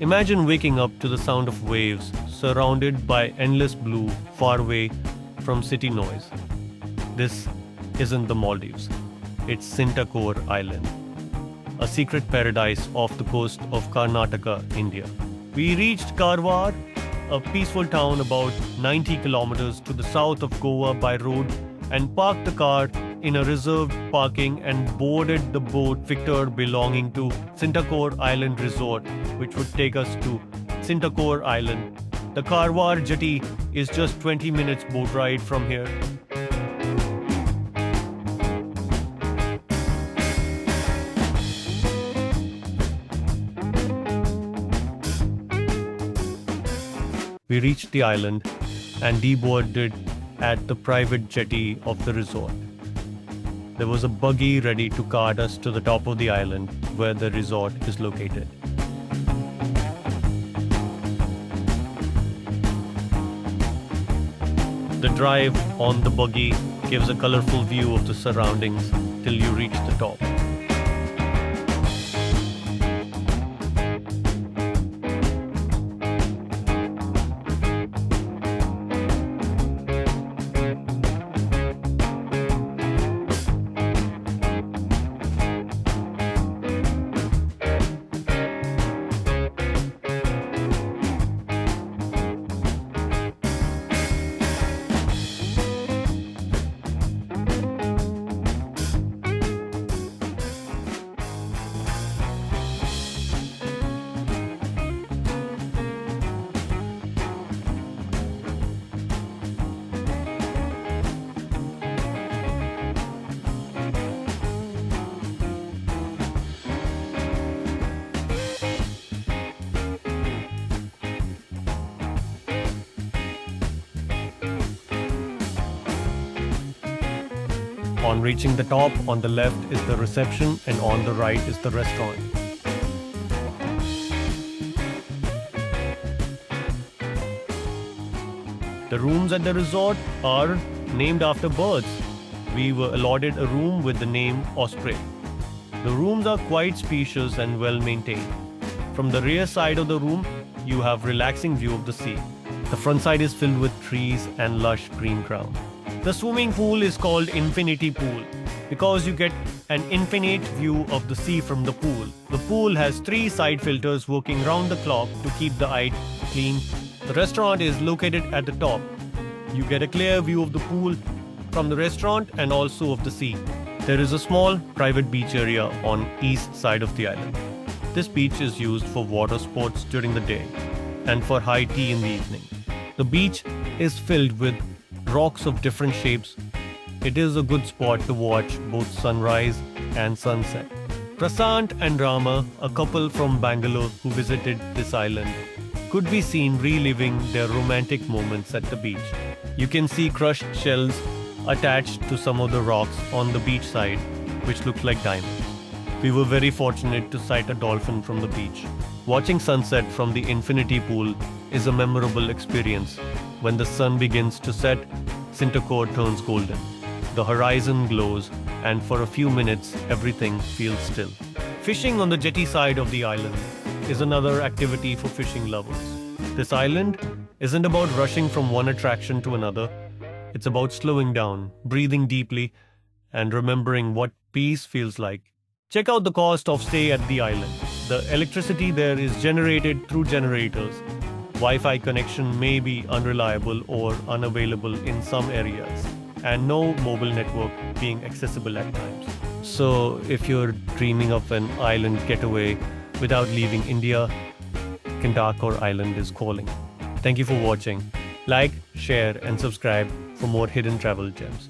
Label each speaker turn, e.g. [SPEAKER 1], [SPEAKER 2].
[SPEAKER 1] Imagine waking up to the sound of waves, surrounded by endless blue, far away from city noise. This isn't the Maldives, it's Sintakore Island, a secret paradise off the coast of Karnataka, India. We reached Karwar, a peaceful town about 90 kilometers to the south of Goa by road, and parked the car in a reserved parking and boarded the boat Victor belonging to Sintakore Island Resort, which would take us to Sintakore Island. The Karwar jetty is just 20 minutes boat ride from here. We reached the island and deboarded at the private jetty of the resort. There was a buggy ready to cart us to the top of the island where the resort is located. The drive on the buggy gives a colorful view of the surroundings till you reach the top. On reaching the top, on the left is the reception and on the right is the restaurant. The rooms at the resort are named after birds. We were allotted a room with the name Osprey. The rooms are quite spacious and well maintained. From the rear side of the room, you have relaxing view of the sea. The front side is filled with trees and lush green ground. The swimming pool is called Infinity Pool because you get an infinite view of the sea from the pool. The pool has 3 side filters working round the clock to keep the eye clean. The restaurant is located at the top. You get a clear view of the pool from the restaurant and also of the sea. There is a small private beach area on east side of the island. This beach is used for water sports during the day and for high tea in the evening. The beach is filled with rocks of different shapes. It is a good spot to watch both sunrise and sunset. Prasant and Rama, a couple from Bangalore who visited this island, could be seen reliving their romantic moments at the beach. You can see crushed shells attached to some of the rocks on the beach side, which look like diamonds. We were very fortunate to sight a dolphin from the beach. Watching sunset from the infinity pool is a memorable experience. When the sun begins to set, Sintakore turns golden. The horizon glows, and for a few minutes, everything feels still. Fishing on the jetty side of the island is another activity for fishing lovers. This island isn't about rushing from one attraction to another. It's about slowing down, breathing deeply, and remembering what peace feels like. Check out the cost of stay at the island. The electricity there is generated through generators. Wi-Fi connection may be unreliable or unavailable in some areas, and no mobile network being accessible at times. So, if you're dreaming of an island getaway without leaving India, Sintakore Island is calling. Thank you for watching. Like, share, and subscribe for more hidden travel gems.